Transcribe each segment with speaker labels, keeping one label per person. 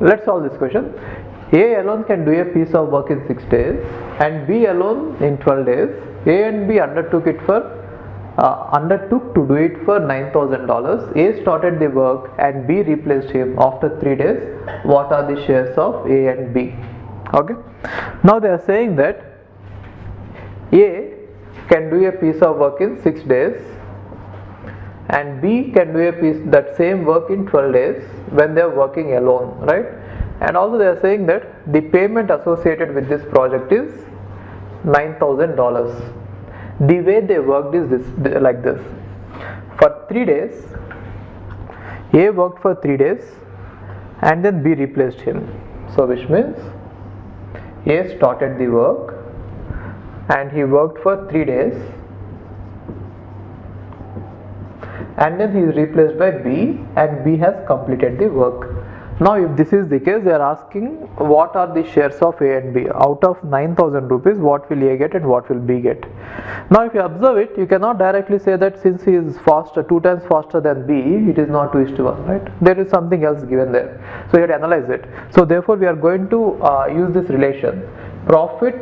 Speaker 1: let's solve this question. A alone can do a piece of work in 6 days and B alone in 12 days. A and B undertook to do it for $9,000. A started the work and B replaced him after 3 days. What are the shares of A and B? Okay. Now they are saying that A can do a piece of work in 6 days and B can do that same work in 12 days when they are working alone, right? And also they are saying that the payment associated with this project is $9,000. The way they worked is like this. For 3 days, A worked for 3 days and then B replaced him. So which means A started the work and he worked for 3 days and then he is replaced by B and B has completed the work. Now if this is the case, they are asking what are the shares of A and B. Out of 9,000 rupees, what will A get and what will B get? Now if you observe it, you cannot directly say that since he is faster, 2 times faster than B, it is not 2:1, right? There is something else given there. So you have to analyze it. So therefore we are going to use this relation. Profit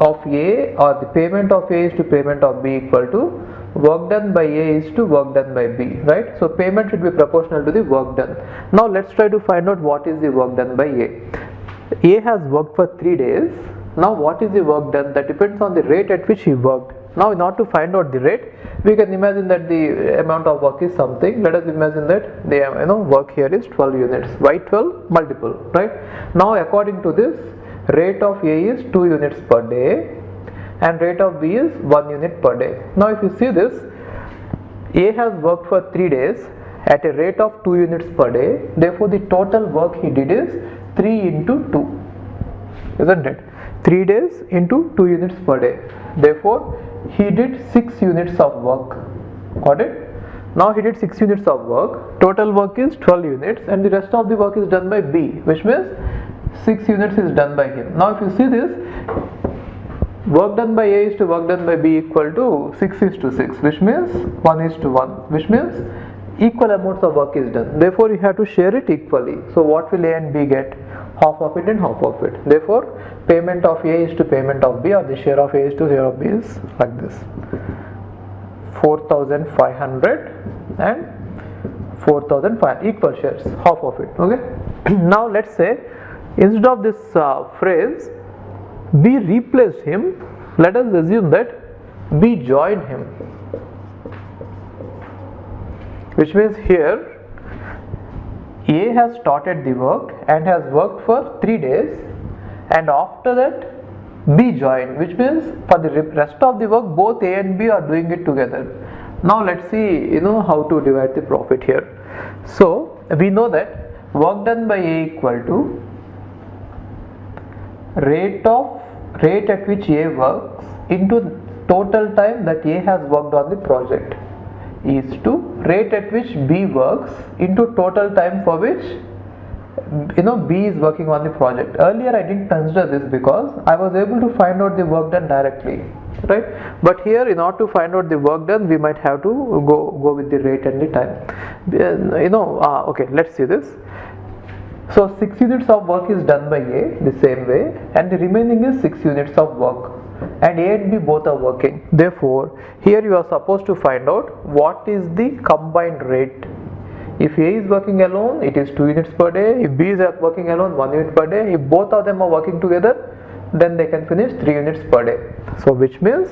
Speaker 1: of A or the payment of A is to payment of B equal to work done by A is to work done by B, right? So payment should be proportional to the work done. Now let's try to find out what is the work done by A. A has worked for 3 days. Now what is the work done? That depends on the rate at which he worked. Now in order to find out the rate, we can imagine that the amount of work is something. Let us imagine that the work here is 12 units. Why 12? Multiple, right? Now according to this, rate of A is 2 units per day and rate of B is 1 unit per day. Now if you see this, A has worked for 3 days at a rate of 2 units per day. Therefore the total work he did is 3 into 2, isn't it? 3 days into 2 units per day. Therefore he did 6 units of work. Got it? Now he did 6 units of work. Total work is 12 units and the rest of the work is done by B, which means 6 units is done by him. Now if you see this, work done by A is to work done by B equal to 6 is to 6, which means 1 is to 1, which means equal amounts of work is done. Therefore you have to share it equally. So what will A and B get? Half of it and half of it. Therefore payment of A is to payment of B, or the share of A is to share of B is like this: 4,500 and 4,500, equal shares, half of it. Okay. Now let's say instead of this phrase B replaced him, let us assume that B joined him, which means here A has started the work and has worked for 3 days, and after that B joined, which means for the rest of the work both A and B are doing it together. Now let's see how to divide the profit here. So we know that work done by A equal to rate at which A works into total time that A has worked on the project is to rate at which B works into total time for which B is working on the project. Earlier I didn't consider this because I was able to find out the work done directly, right? But here in order to find out the work done, we might have to go with the rate and the time. Okay, let's see this. So 6 units of work is done by A the same way, and the remaining is 6 units of work, and A and B both are working. Therefore here you are supposed to find out what is the combined rate. If A is working alone, it is 2 units per day. If B is working alone, 1 unit per day. If both of them are working together, then they can finish 3 units per day. So which means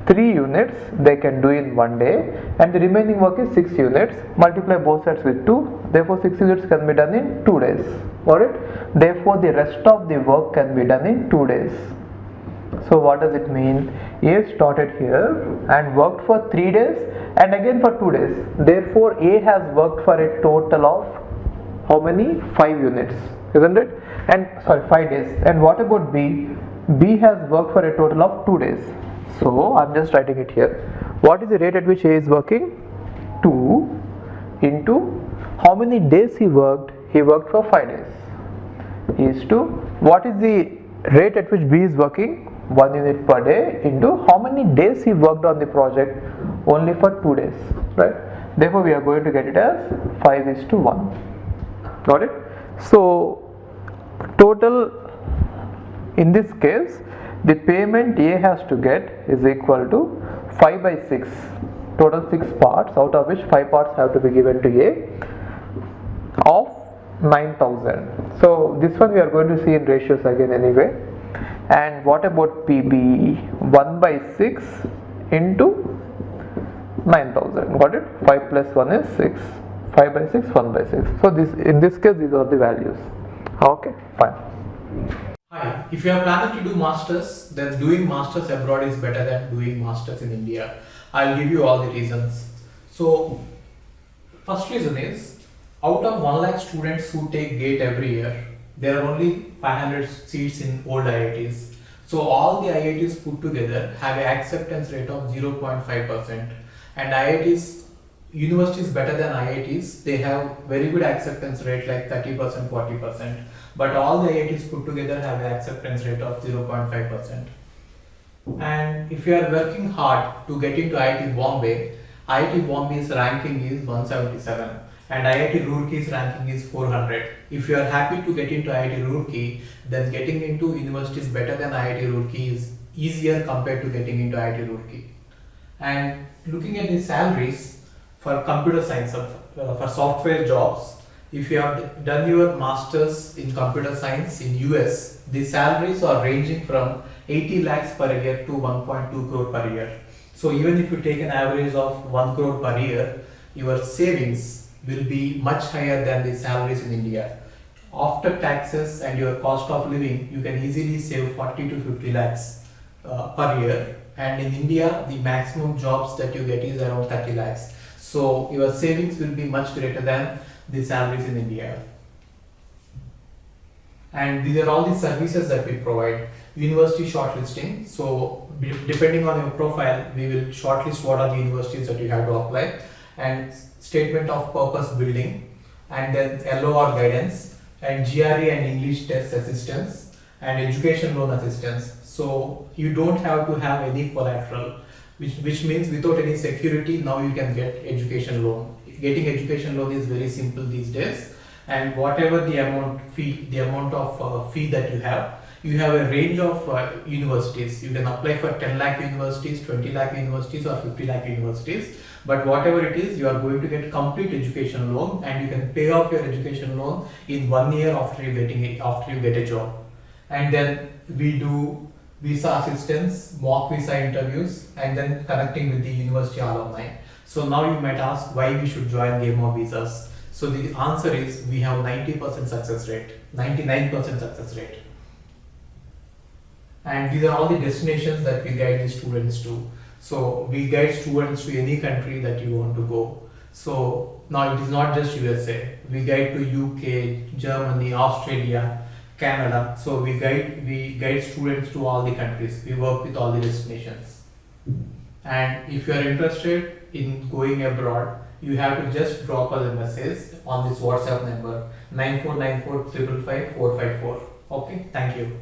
Speaker 1: 3 units they can do in 1 day, and the remaining work is 6 units. Multiply both sides with 2. Therefore 6 units can be done in 2 days. Alright. Therefore the rest of the work can be done in 2 days. So what does it mean? A started here and worked for 3 days and again for 2 days. Therefore A has worked for a total of how many? 5 units, isn't it? And 5 days. And what about B? B has worked for a total of 2 days. So I'm just writing it here. What is the rate at which A is working? 2 into how many days he worked? He worked for 5 days. Is to what is the rate at which B is working? 1 unit per day into how many days he worked on the project? Only for 2 days, right? Therefore we are going to get it as 5:1. Got it? So total in this case the payment A has to get is equal to 5 by 6, total 6 parts, out of which 5 parts have to be given to A of 9,000. So this one we are going to see in ratios again anyway. And what about PB? 1 by 6 into 9,000. Got it? 5 plus 1 is 6. 5 by 6, 1 by 6. So this, in this case, these are the values. Okay, fine.
Speaker 2: Hi, if you are planning to do masters, then doing masters abroad is better than doing masters in India. I'll give you all the reasons. So, first reason is, out of 1 lakh students who take GATE every year, there are only 500 seats in old IITs. So all the IITs put together have an acceptance rate of 0.5%. And IITs, universities better than IITs, they have very good acceptance rate like 30%, 40%. But all the IITs put together have an acceptance rate of 0.5%. And if you are working hard to get into IIT Bombay's ranking is 177 and IIT Roorkee's ranking is 400. If you are happy to get into IIT Roorkee, then getting into universities better than IIT Roorkee is easier compared to getting into IIT Roorkee. And looking at the salaries for computer science, for software jobs, if you have done your masters in computer science in US, the salaries are ranging from 80 lakhs per year to 1.2 crore per year. So even if you take an average of 1 crore per year, your savings will be much higher than the salaries in India. After taxes and your cost of living, you can easily save 40 to 50 lakhs per year. And in India, the maximum jobs that you get is around 30 lakhs. So your savings will be much greater than the salaries in India. And these are all the services that we provide. University shortlisting. So depending on your profile, we will shortlist what are the universities that you have to apply, and statement of purpose building, and then LOR guidance, and GRE and English test assistance, and education loan assistance. So you don't have to have any collateral, which means without any security, now you can get education loan. Getting education loan is very simple these days, and whatever the amount of fee that you have a range of universities. You can apply for 10 lakh universities, 20 lakh universities, or 50 lakh universities. But whatever it is, you are going to get complete education loan, and you can pay off your education loan in 1 year after you get a job. And then we do visa assistance, mock visa interviews, and then connecting with the university alumni. So now you might ask why we should join Game of Visas. So the answer is we have 90% success rate, 99% success rate. And these are all the destinations that we guide the students to. So we guide students to any country that you want to go. So now it is not just USA. We guide to UK, Germany, Australia, Canada. So we guide students to all the countries. We work with all the destinations. And if you are interested in going abroad, you have to just drop us a message on this WhatsApp number 9494 555 454. Okay, thank you.